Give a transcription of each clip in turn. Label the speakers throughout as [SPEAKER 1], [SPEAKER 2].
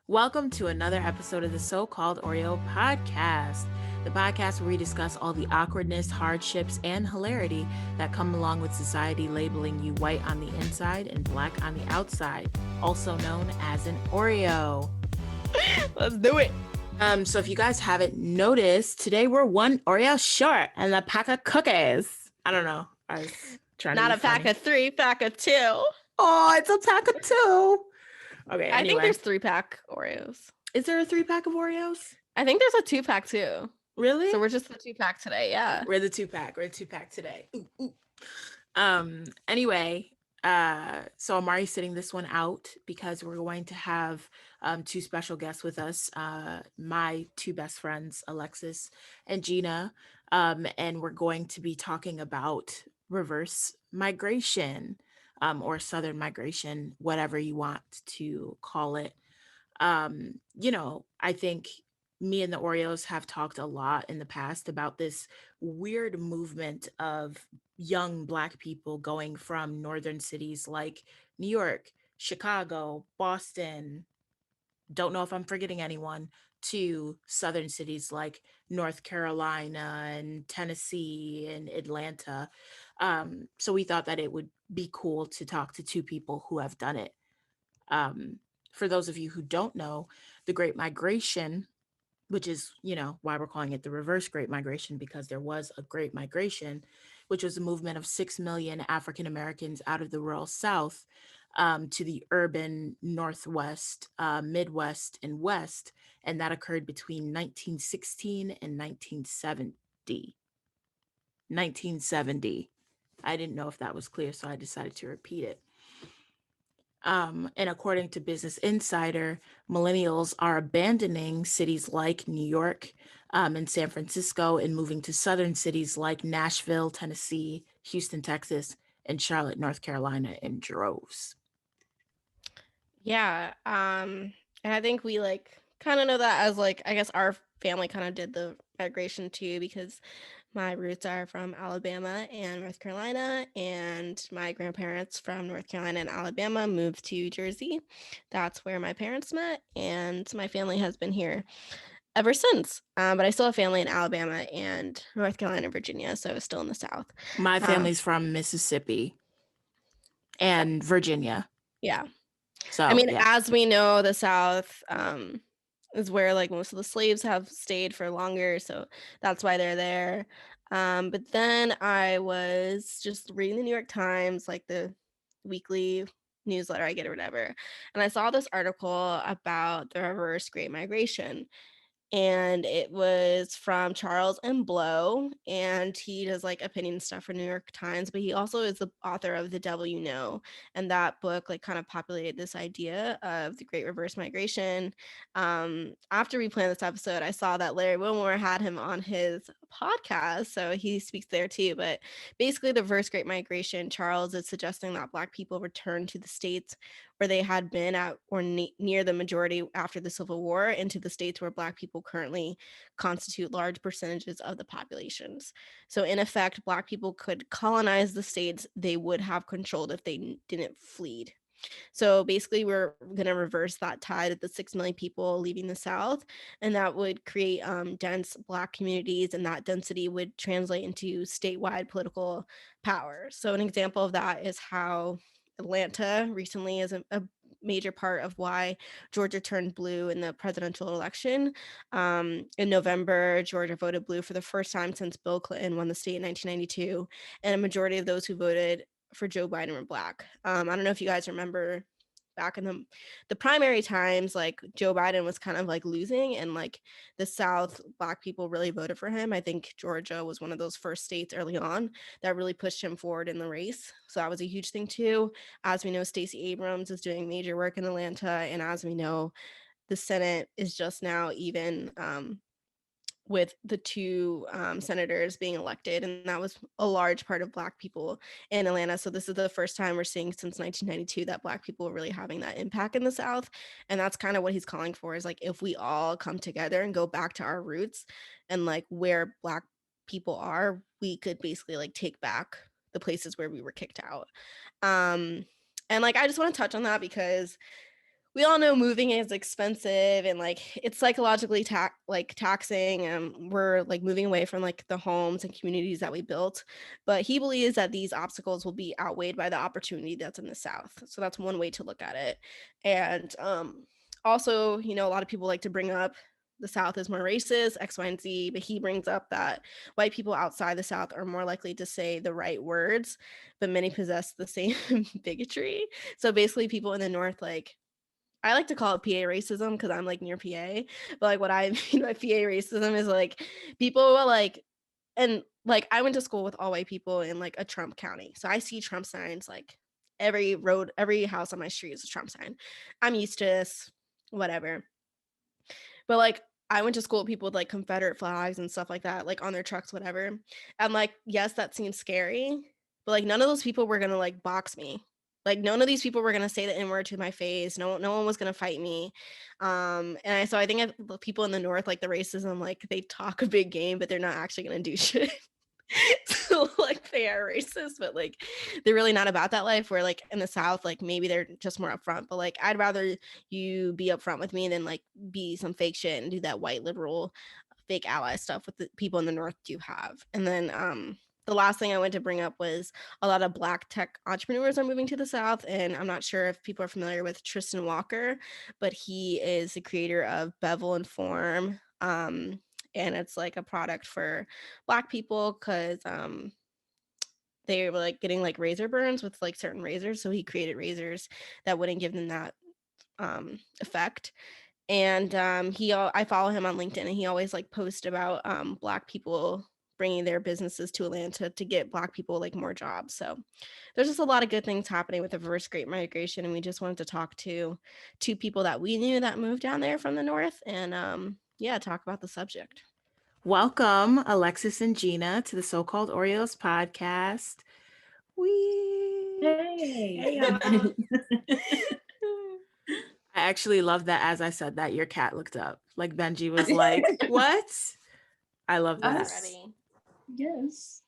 [SPEAKER 1] Welcome to another episode of the so-called Oreo podcast, the podcast where we discuss all the awkwardness, hardships, and hilarity that come along with society labeling you white on the inside and black on the outside, also known as an Oreo.
[SPEAKER 2] Let's do it.
[SPEAKER 1] So if you guys haven't noticed, today we're one Oreo short and a pack of cookies. I don't know. I was trying
[SPEAKER 2] Not
[SPEAKER 1] to
[SPEAKER 2] a
[SPEAKER 1] be funny.
[SPEAKER 2] pack of 3, pack of 2.
[SPEAKER 1] Oh, it's a pack of 2. Okay,
[SPEAKER 2] I think
[SPEAKER 1] anyway.
[SPEAKER 2] there's 3-pack Oreos.
[SPEAKER 1] Is there a 3-pack of Oreos?
[SPEAKER 2] I think there's a 2-pack too.
[SPEAKER 1] Really?
[SPEAKER 2] So we're just the 2-pack today, yeah.
[SPEAKER 1] We're the 2-pack. We're the 2-pack today. Ooh. Anyway, so I'm already sitting this one out because we're going to have 2 special guests with us. My 2 best friends, Alexis and Gena. And we're going to be talking about reverse migration, or southern migration, whatever you want to call it. I think me and the Oreos have talked a lot in the past about this weird movement of young Black people going from northern cities like New York, Chicago, Boston, don't know if I'm forgetting anyone, to southern cities like North Carolina and Tennessee and Atlanta. So we thought that it would be cool to talk to 2 people who have done it. For those of you who don't know, the Great Migration, which is, why we're calling it the reverse Great Migration, because there was a Great Migration, which was a movement of 6 million African Americans out of the rural South to the urban Northwest, Midwest, and West. And that occurred between 1916 and 1970. 1970. I didn't know if that was clear, so I decided to repeat it. And according to Business Insider, millennials are abandoning cities like New York and San Francisco and moving to southern cities like Nashville, Tennessee, Houston, Texas, and Charlotte, North Carolina in droves.
[SPEAKER 2] Yeah. And I think we kind of know that as I guess our family kind of did the migration too, because my roots are from Alabama and North Carolina, and my grandparents from North Carolina and Alabama moved to Jersey. That's where my parents met, and my family has been here ever since. But I still have family in Alabama and North Carolina and Virginia, so still in the South.
[SPEAKER 1] My family's from Mississippi and Virginia.
[SPEAKER 2] Yeah.
[SPEAKER 1] So,
[SPEAKER 2] I mean,
[SPEAKER 1] yeah.
[SPEAKER 2] as we know, the South is where most of the slaves have stayed for longer, so that's why they're there. But then I was just reading the New York Times, the weekly newsletter I get or whatever, and I saw this article about the reverse Great Migration. And it was from Charles M. Blow, and he does opinion stuff for New York Times, but he also is the author of The Devil You Know, and that book kind of populated this idea of the Great Reverse Migration. After we planned this episode, I saw that Larry Wilmore had him on his podcast, so he speaks there too. But basically, the reverse Great Migration, Charles is suggesting that Black people return to the states where they had been at or near the majority after the Civil War, into the states where Black people currently constitute large percentages of the populations. So in effect, Black people could colonize the states they would have controlled if they didn't flee. So basically, we're going to reverse that tide of the 6 million people leaving the South, and that would create dense Black communities, and that density would translate into statewide political power. So an example of that is how Atlanta recently is a major part of why Georgia turned blue in the presidential election. In November, Georgia voted blue for the first time since Bill Clinton won the state in 1992, and a majority of those who voted for Joe Biden were Black. I don't know if you guys remember back in the primary times, Joe Biden was kind of losing, and the South, Black people really voted for him. I think Georgia was one of those first states early on that really pushed him forward in the race. So that was a huge thing too. As we know, Stacey Abrams is doing major work in Atlanta, and as we know, the Senate is just now even with the 2 senators being elected, and that was a large part of Black people in Atlanta. So this is the first time we're seeing since 1992 that Black people are really having that impact in the South, and that's kind of what he's calling for, is if we all come together and go back to our roots and where Black people are, we could basically take back the places where we were kicked out. And I just want to touch on that because we all know moving is expensive and like it's psychologically taxing, and we're like moving away from like the homes and communities that we built. But he believes that these obstacles will be outweighed by the opportunity that's in the South. So that's one way to look at it. And also, you know, a lot of people like to bring up the South is more racist, X, Y, and Z, but he brings up that white people outside the South are more likely to say the right words, but many possess the same bigotry. So basically, people in the North, like, I like to call it PA racism because I'm like near PA, but like what I mean by PA racism is like people will like, and like I went to school with all white people in like a Trump county. So I see Trump signs like every road, every house on my street is a Trump sign. I'm used to this, whatever. But like I went to school with people with like Confederate flags and stuff like that, like on their trucks, whatever. And like, yes, that seems scary, but like none of those people were gonna like box me. Like none of these people were gonna say the N-word to my face. No one was gonna fight me. So I think the people in the North, like the racism, like they talk a big game, but they're not actually gonna do shit. So like they are racist, but like they're really not about that life. Where like in the South, like maybe they're just more upfront. But like I'd rather you be upfront with me than like be some fake shit and do that white liberal fake ally stuff with the people in the North do have. And then the last thing I wanted to bring up was a lot of Black tech entrepreneurs are moving to the South. And I'm not sure if people are familiar with Tristan Walker, but he is the creator of Bevel and Form. And it's like a product for Black people because they were like getting like razor burns with like certain razors. So he created razors that wouldn't give them that effect. And I follow him on LinkedIn, and he always like posts about Black people bringing their businesses to Atlanta to get Black people like more jobs. So there's just a lot of good things happening with the reverse Great Migration, and we just wanted to talk to two people that we knew that moved down there from the North, and yeah, talk about the subject.
[SPEAKER 1] Welcome, Alexis and Gena, to the So-Called Oreos podcast.
[SPEAKER 3] Hey.
[SPEAKER 2] Hey, y'all.
[SPEAKER 1] I actually love that as I said that, your cat looked up. Like Benji was like, what? I love that.
[SPEAKER 2] Ready.
[SPEAKER 3] Yes.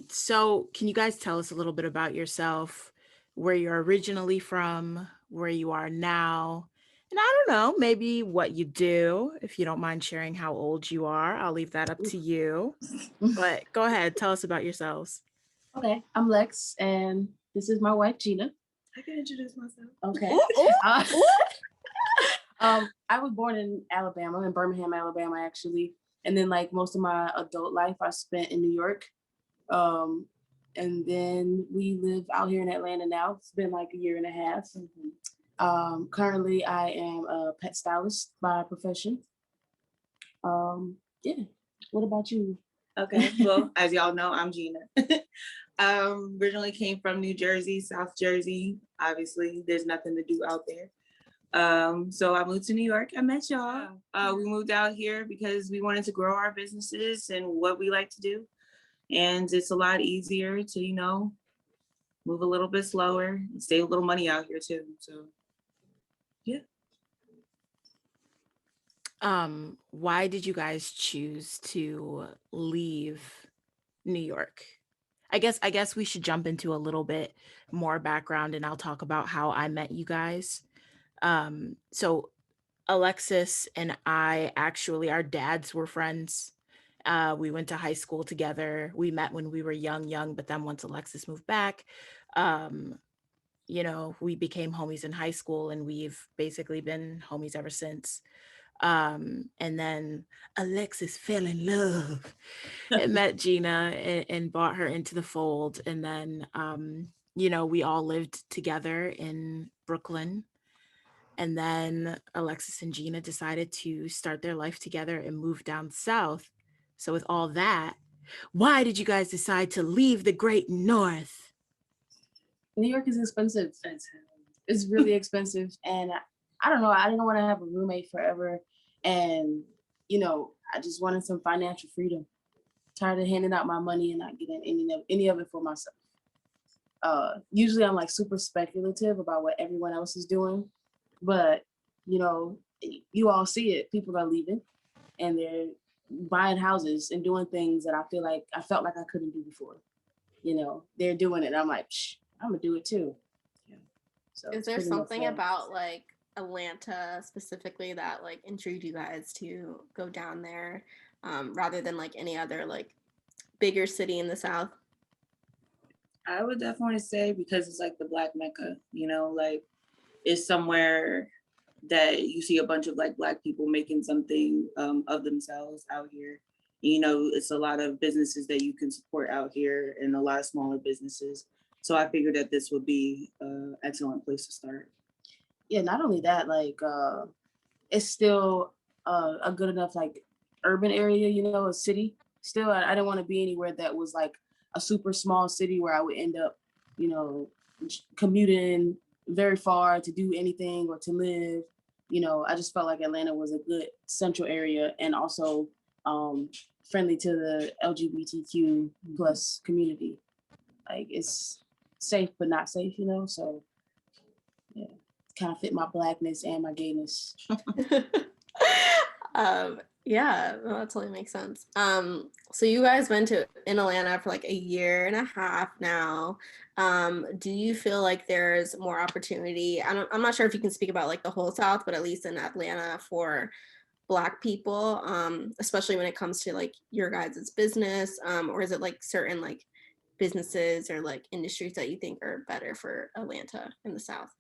[SPEAKER 1] So can you guys tell us a little bit about yourself, where you're originally from, where you are now? And I don't know, maybe what you do, if you don't mind sharing how old you are. I'll leave that up to you. But go ahead, tell us about yourselves.
[SPEAKER 3] Okay, I'm Lex, and this is my wife, Gena.
[SPEAKER 4] I can introduce myself.
[SPEAKER 3] Okay.
[SPEAKER 2] Ooh, ooh.
[SPEAKER 3] I was born in Alabama, in Birmingham, Alabama, actually. And then like most of my adult life, I spent in New York. And then we live out here in Atlanta now. It's been like a year and a half. Currently, I am a pet stylist by profession. Yeah. What about you?
[SPEAKER 4] Okay, well, as y'all know, I'm Gena. Originally came from New Jersey, South Jersey. Obviously, there's nothing to do out there. So I moved to New York. I met y'all. We moved out here because we wanted to grow our businesses and what we like to do. And it's a lot easier to, you know, move a little bit slower and save a little money out here too. So yeah.
[SPEAKER 1] Why did you guys choose to leave New York? I guess we should jump into a little bit more background, and I'll talk about how I met you guys. So Alexis and I, actually, our dads were friends. We went to high school together. We met when we were young, but then once Alexis moved back, you know, we became homies in high school, and we've basically been homies ever since. And then Alexis fell in love and met Gena, and brought her into the fold. And then, you know, we all lived together in Brooklyn. And then Alexis and Gena decided to start their life together and move down south. So with all that, why did you guys decide to leave the great north?
[SPEAKER 3] New York is expensive. It's really expensive. And I don't know, I didn't want to have a roommate forever. And, you know, I just wanted some financial freedom. Tired of handing out my money and not getting any of it for myself. Usually I'm like super speculative about what everyone else is doing. But, you know, you all see it. People are leaving and they're buying houses and doing things that I felt like I couldn't do before. You know, they're doing it. And I'm like, I'm gonna do it too. Yeah. So
[SPEAKER 2] Is
[SPEAKER 3] it's
[SPEAKER 2] there
[SPEAKER 3] pretty much
[SPEAKER 2] something
[SPEAKER 3] there.
[SPEAKER 2] about like Atlanta specifically that like intrigued you guys to go down there, rather than like any other like bigger city in the South?
[SPEAKER 4] I would definitely say because it's like the Black Mecca, you know, like it's somewhere that you see a bunch of like Black people making something of themselves out here. You know, it's a lot of businesses that you can support out here and a lot of smaller businesses. So I figured that this would be an excellent place to start.
[SPEAKER 3] Yeah, not only that, like it's still a good enough like urban area, you know, a city. Still, I didn't want to be anywhere that was like a super small city where I would end up, you know, commuting very far to do anything or to live. You know, I just felt like Atlanta was a good central area and also um, friendly to the LGBTQ plus community. Like it's safe but not safe, you know. So yeah, kind of fit my blackness and my gayness.
[SPEAKER 2] Yeah, well, that totally makes sense. So you guys been in Atlanta for like a year and a half now. Do you feel like there's more opportunity? I'm not sure if you can speak about like the whole South, but at least in Atlanta for Black people, especially when it comes to like your guys' business, or is it like certain like businesses or like industries that you think are better for Atlanta in the South?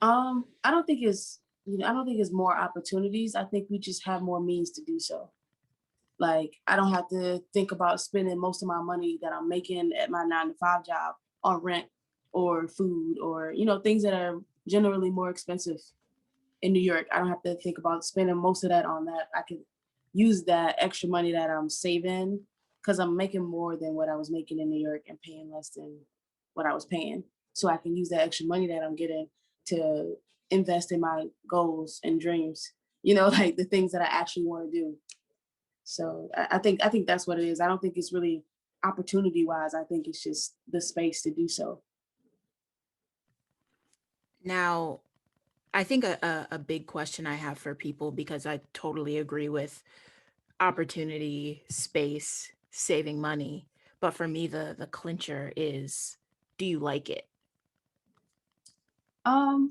[SPEAKER 3] I don't think it's I don't think it's more opportunities. I think we just have more means to do so. Like I don't have to think about spending most of my money that I'm making at my 9 to 5 job on rent or food or things that are generally more expensive in New York. I don't have to think about spending most of that on that. I could use that extra money that I'm saving because I'm making more than what I was making in New York and paying less than what I was paying. So I can use that extra money that I'm getting to invest in my goals and dreams, like the things that I actually want to do. So I think that's what it is. I don't think it's really opportunity wise. I think it's just the space to do so.
[SPEAKER 1] Now, I think a big question I have for people, because I totally agree with opportunity, space, saving money. But for me, the clincher is, do you like it?
[SPEAKER 3] Um,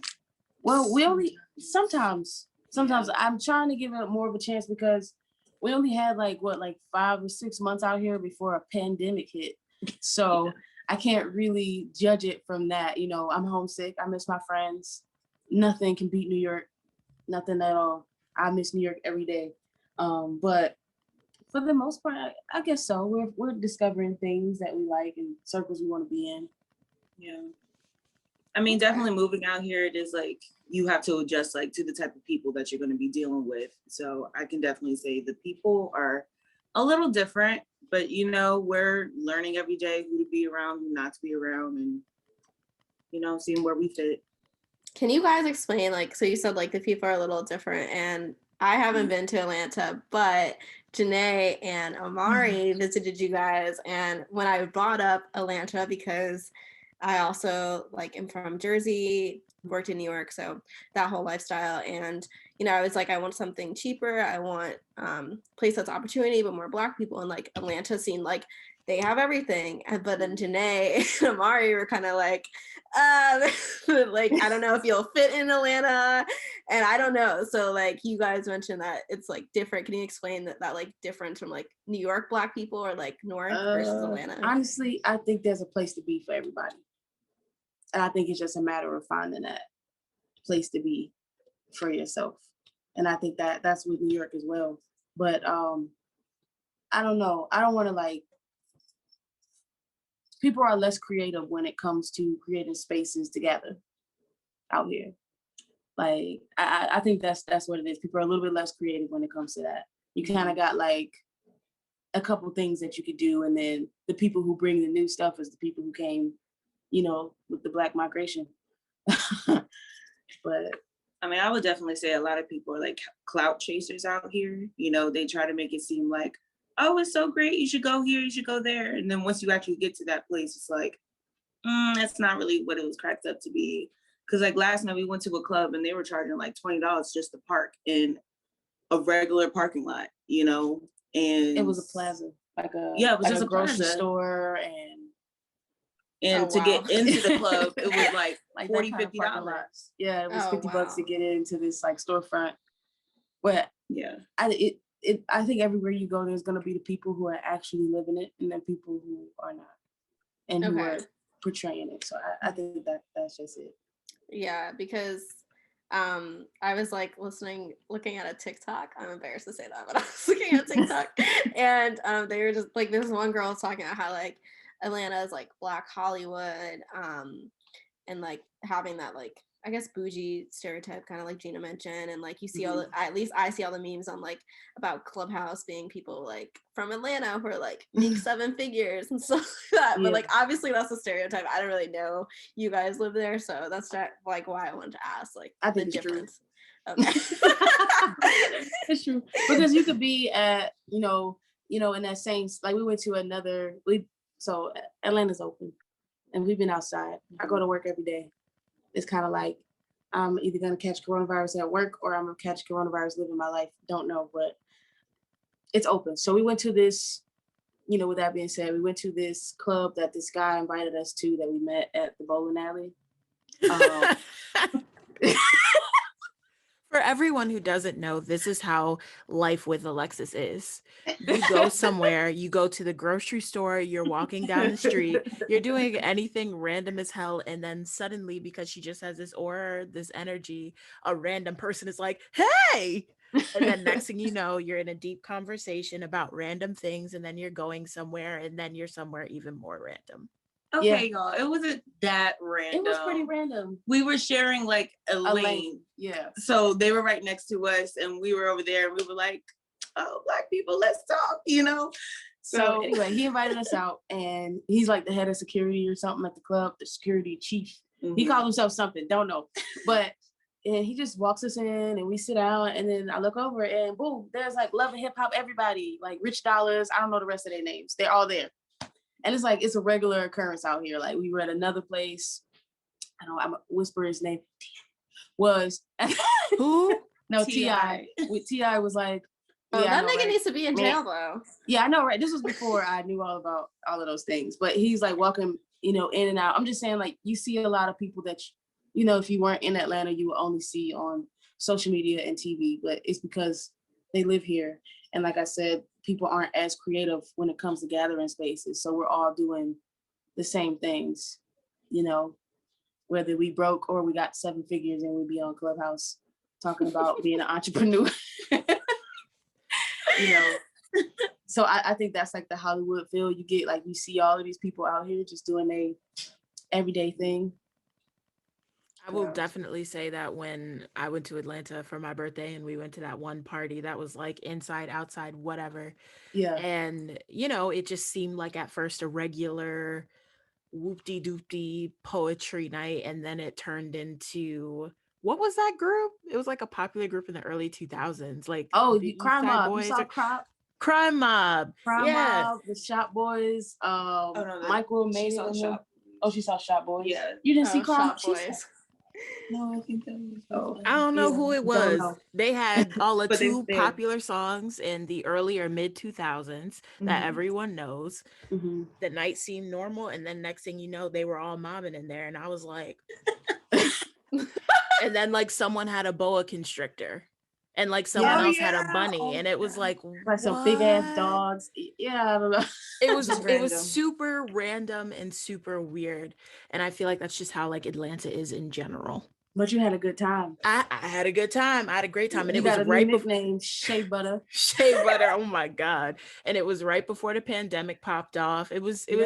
[SPEAKER 3] well, we only sometimes I'm trying to give it more of a chance because we only had like 5 or 6 months out here before a pandemic hit. So I can't really judge it from that. I'm homesick. I miss my friends. Nothing can beat New York. Nothing at all. I miss New York every day. But for the most part, I guess so. We're discovering things that we like and circles we want to be in.
[SPEAKER 4] Yeah. I mean, definitely moving out here, it is like you have to adjust like to the type of people that you're going to be dealing with. So I can definitely say the people are a little different, but we're learning every day who to be around, who not to be around, and seeing where we fit.
[SPEAKER 2] Can you guys explain, like, so you said like the people are a little different, and I haven't been to Atlanta, but Janae and Amari visited you guys, and when I brought up Atlanta, because I also like am from Jersey, worked in New York, so that whole lifestyle, and I was like, I want something cheaper, I want place that's opportunity, but more Black people, and like Atlanta seemed like they have everything, but then Janae and Amari were kind of like, like, I don't know if you'll fit in Atlanta, and I don't know. So like you guys mentioned that it's like different. Can you explain that like difference from like New York Black people or like North versus Atlanta?
[SPEAKER 3] Honestly, I think there's a place to be for everybody. And I think it's just a matter of finding that place to be for yourself. And I think that's with New York as well. But I don't know. I don't want to like people are less creative when it comes to creating spaces together out here. Like I think that's what it is. People are a little bit less creative when it comes to that. You kind of got like a couple things that you could do, and then the people who bring the new stuff is the people who came, with the Black migration. But
[SPEAKER 4] I mean, I would definitely say a lot of people are like clout chasers out here. They try to make it seem like, oh, it's so great, you should go here, you should go there. And then once you actually get to that place, it's like, that's not really what it was cracked up to be. Because like last night we went to a club and they were charging like $20 just to park in a regular parking lot, and
[SPEAKER 3] it was a plaza, like
[SPEAKER 4] it was
[SPEAKER 3] like
[SPEAKER 4] just
[SPEAKER 3] a
[SPEAKER 4] a
[SPEAKER 3] grocery
[SPEAKER 4] plaza.
[SPEAKER 3] store, and
[SPEAKER 4] And
[SPEAKER 2] Oh,
[SPEAKER 4] to get
[SPEAKER 2] wow.
[SPEAKER 4] into the club, it was like
[SPEAKER 3] Like that
[SPEAKER 4] $40,
[SPEAKER 3] kind of parking lot.
[SPEAKER 4] $50.
[SPEAKER 3] Yeah, it was
[SPEAKER 2] Oh,
[SPEAKER 3] $50 to
[SPEAKER 2] wow.
[SPEAKER 3] get into this like storefront. But
[SPEAKER 4] Yeah.
[SPEAKER 3] I think everywhere you go, there's gonna be the people who are actually living it, and then people who are not, and who
[SPEAKER 2] Okay.
[SPEAKER 3] are portraying it. So I think that's just it.
[SPEAKER 2] Yeah, because I was like looking at a TikTok. I'm embarrassed to say that, but I was looking at TikTok and they were just like, there's one girl talking about how like Atlanta is like Black Hollywood, and like having that like I guess bougie stereotype, kind of like Gina mentioned, and like you see all the, at least I see all the memes on like about Clubhouse being people like from Atlanta who are like make 7 figures and stuff like that. But
[SPEAKER 3] Yeah.
[SPEAKER 2] like obviously that's a stereotype. I don't really know you guys live there, so that's not like why I wanted to ask like
[SPEAKER 3] I
[SPEAKER 2] the
[SPEAKER 3] think it's true.
[SPEAKER 2] difference. Okay.
[SPEAKER 3] It's true, because you could be at in that same, like we went to so Atlanta's open and we've been outside. I go to work every day. It's kind of like I'm either gonna catch coronavirus at work or I'm gonna catch coronavirus living my life. Don't know, but it's open. So we went to this, with that being said, we went to this club that this guy invited us to that we met at the bowling alley.
[SPEAKER 1] For everyone who doesn't know, this is how life with Alexis is. You go somewhere, you go to the grocery store, you're walking down the street, you're doing anything random as hell, and then suddenly, because she just has this aura, this energy, a random person is like, hey! And then next thing you know, you're in a deep conversation about random things, and then you're going somewhere, and then you're somewhere even more random.
[SPEAKER 4] Okay, y'all. It wasn't that random.
[SPEAKER 3] It was pretty random.
[SPEAKER 4] We were sharing like a
[SPEAKER 3] A
[SPEAKER 4] lane.
[SPEAKER 3] lane. Yeah.
[SPEAKER 4] So they were right next to us and we were over there. We were like, oh, Black people, let's talk,
[SPEAKER 3] So anyway, he invited us out and he's like the head of security or something at the club, the security chief. He called himself something, don't know. But and he just walks us in and we sit down and then I look over and boom, there's like Love and Hip Hop everybody, like Rich Dollars. I don't know the rest of their names. They're all there. And it's like, it's a regular occurrence out here. Like we were at another place. I don't know, I'm gonna whisper his name. Was
[SPEAKER 1] Who?
[SPEAKER 3] No,
[SPEAKER 4] T.I.
[SPEAKER 3] With T.I. was like,
[SPEAKER 2] Oh,
[SPEAKER 3] yeah,
[SPEAKER 2] that nigga needs to be in jail though.
[SPEAKER 3] Yeah, I know, right? This was before I knew all about all of those things. But he's like welcome, in and out. I'm just saying, like, you see a lot of people that, if you weren't in Atlanta, you would only see on social media and TV. But it's because they live here. And like I said, people aren't as creative when it comes to gathering spaces. So we're all doing the same things, whether we broke or we got 7 figures and we be on Clubhouse talking about being an entrepreneur. So I think that's like the Hollywood feel you get. Like you see all of these people out here just doing a everyday thing.
[SPEAKER 1] I will definitely say that when I went to Atlanta for my birthday and we went to that one party that was like inside, outside, whatever.
[SPEAKER 3] Yeah.
[SPEAKER 1] And, it just seemed like at first a regular whoop-de-doop-de poetry night. And then it turned into, what was that group? It was like a popular group in the early 2000s. Like,
[SPEAKER 3] the
[SPEAKER 1] East
[SPEAKER 3] Crime
[SPEAKER 1] Side
[SPEAKER 3] Mob.
[SPEAKER 1] Boys
[SPEAKER 3] You saw
[SPEAKER 1] or-
[SPEAKER 3] Crime
[SPEAKER 1] Mob.
[SPEAKER 3] Mob, the Shop Boys, Michael made it. Oh, she saw Shop Boys.
[SPEAKER 4] Yeah.
[SPEAKER 3] You didn't see Crime
[SPEAKER 2] Shop Boys.
[SPEAKER 4] No, I think that was.
[SPEAKER 1] I don't know who it was.
[SPEAKER 3] know.
[SPEAKER 1] They had all of
[SPEAKER 4] But they
[SPEAKER 1] two
[SPEAKER 4] did.
[SPEAKER 1] popular songs in the early or mid 2000s that everyone knows.
[SPEAKER 3] Mhm.
[SPEAKER 1] The night seemed normal, and then next thing you know, they were all mobbing in there, and I was like, and then like someone had a boa constrictor, and like someone else had a bunny, and it was like
[SPEAKER 3] some big ass
[SPEAKER 1] what?
[SPEAKER 3] dogs. Yeah, I don't know.
[SPEAKER 1] It was
[SPEAKER 4] Just
[SPEAKER 1] it was
[SPEAKER 4] random.
[SPEAKER 1] super random and super weird, and I feel like that's just how like Atlanta is in general.
[SPEAKER 3] But you had a good time.
[SPEAKER 1] I had a good time. I had a great time, and
[SPEAKER 3] You
[SPEAKER 1] it was
[SPEAKER 3] got a
[SPEAKER 1] right
[SPEAKER 3] new
[SPEAKER 1] before
[SPEAKER 3] nickname, Shea Butter.
[SPEAKER 1] Shea Butter. Oh my god! And it was right before the pandemic popped off. It was it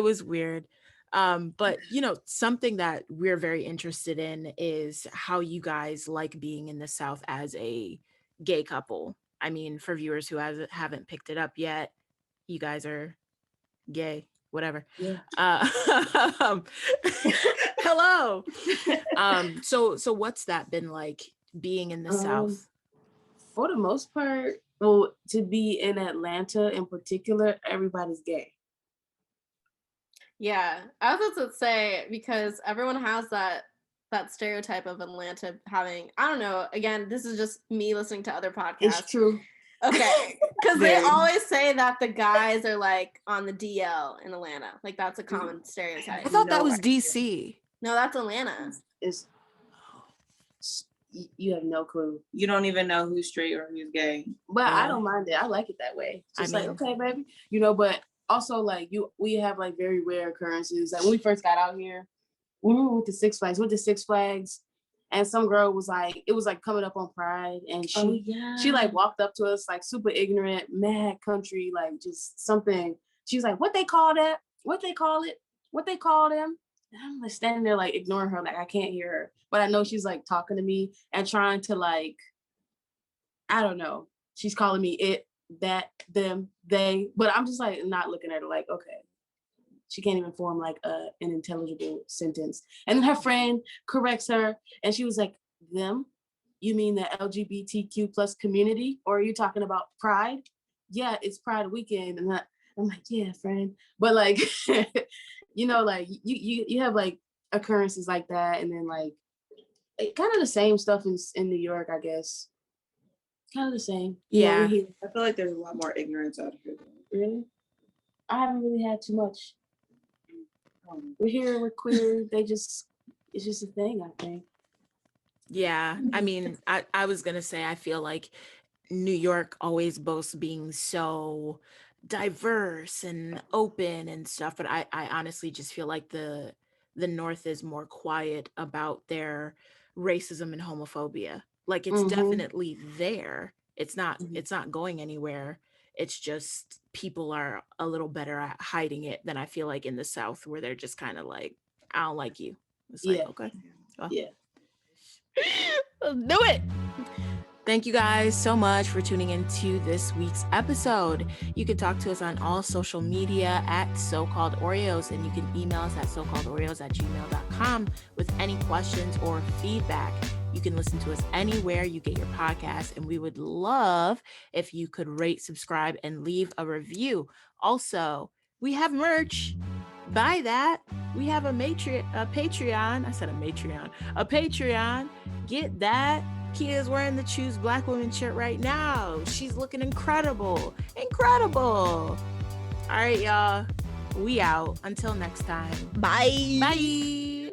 [SPEAKER 1] was weird. But something that we're very interested in is how you guys like being in the South as a gay couple. I mean, for viewers who haven't picked it up yet, you guys are gay, whatever.
[SPEAKER 3] Yeah.
[SPEAKER 1] Hello. So what's that been like being in the South?
[SPEAKER 3] For the most part, well, to be in Atlanta in particular, everybody's gay.
[SPEAKER 2] Yeah, I was about to say, because everyone has that stereotype of Atlanta having, I don't know, again, this is just me listening to other podcasts.
[SPEAKER 3] It's true.
[SPEAKER 2] Okay, because they
[SPEAKER 4] Very.
[SPEAKER 2] always say that the guys are like on the DL in Atlanta. Like that's a common
[SPEAKER 1] I
[SPEAKER 2] stereotype.
[SPEAKER 1] thought that
[SPEAKER 4] No
[SPEAKER 1] was
[SPEAKER 4] idea.
[SPEAKER 1] DC.
[SPEAKER 2] No, that's Atlanta.
[SPEAKER 3] It's you have no clue.
[SPEAKER 4] You don't even know who's straight or who's gay.
[SPEAKER 3] But I
[SPEAKER 1] Yeah.
[SPEAKER 3] don't mind it. I like it that way.
[SPEAKER 1] I
[SPEAKER 3] Just like,
[SPEAKER 1] mean-
[SPEAKER 3] okay, baby. You know, but also like we have like very rare occurrences. Like when we first got out here, when we were with the Six Flags, and some girl was like, it was like coming up on Pride, and she like walked up to us like super ignorant, mad country, like just something. She's like, what they call that? What they call it? What they call them? And I'm like standing there like ignoring her, like I can't hear her. But I know she's like talking to me and trying to like, I don't know. She's calling me it, that, them, they. But I'm just like not looking at her like, okay. She can't even form like an intelligible sentence. And then her friend corrects her and she was like, them? You mean the LGBTQ plus community? Or are you talking about Pride? Yeah, it's Pride weekend. And I'm like, yeah, friend. But like, you know, like you have like occurrences like that. And then like kind of the same stuff in New York, I guess. Kind of the same. You know,
[SPEAKER 1] Yeah.
[SPEAKER 3] we're here.
[SPEAKER 4] I feel like there's a lot more ignorance out here.
[SPEAKER 3] Really? I haven't really had too much. We're here, we're queer. It's just a thing, I think.
[SPEAKER 1] Yeah. I mean, I was gonna say I feel like New York always boasts being so diverse and open and stuff, but I honestly just feel like the North is more quiet about their racism and homophobia. Like it's
[SPEAKER 3] Mhm.
[SPEAKER 1] definitely there. It's not
[SPEAKER 3] Mhm.
[SPEAKER 1] it's not going anywhere. It's just people are a little better at hiding it than I feel like in the South, where they're just kind of like, I don't like you. It's like,
[SPEAKER 3] Yeah.
[SPEAKER 1] okay. Well,
[SPEAKER 3] Yeah.
[SPEAKER 2] Let's do it.
[SPEAKER 1] thank you guys so much for tuning into this week's episode. You can talk to us on all social media at So-Called Oreos, and you can email us at socalledoreos@gmail.com with any questions or feedback. You can listen to us anywhere you get your podcast, and we would love if you could rate, subscribe, and leave a review. Also, we have merch. Buy that. We have a Patreon. I said a Matreon. A Patreon. Get that. Kia's wearing the Choose Black Women shirt right now. She's looking incredible. Incredible. All right, y'all. We out. Until next time.
[SPEAKER 2] Bye.
[SPEAKER 1] Bye.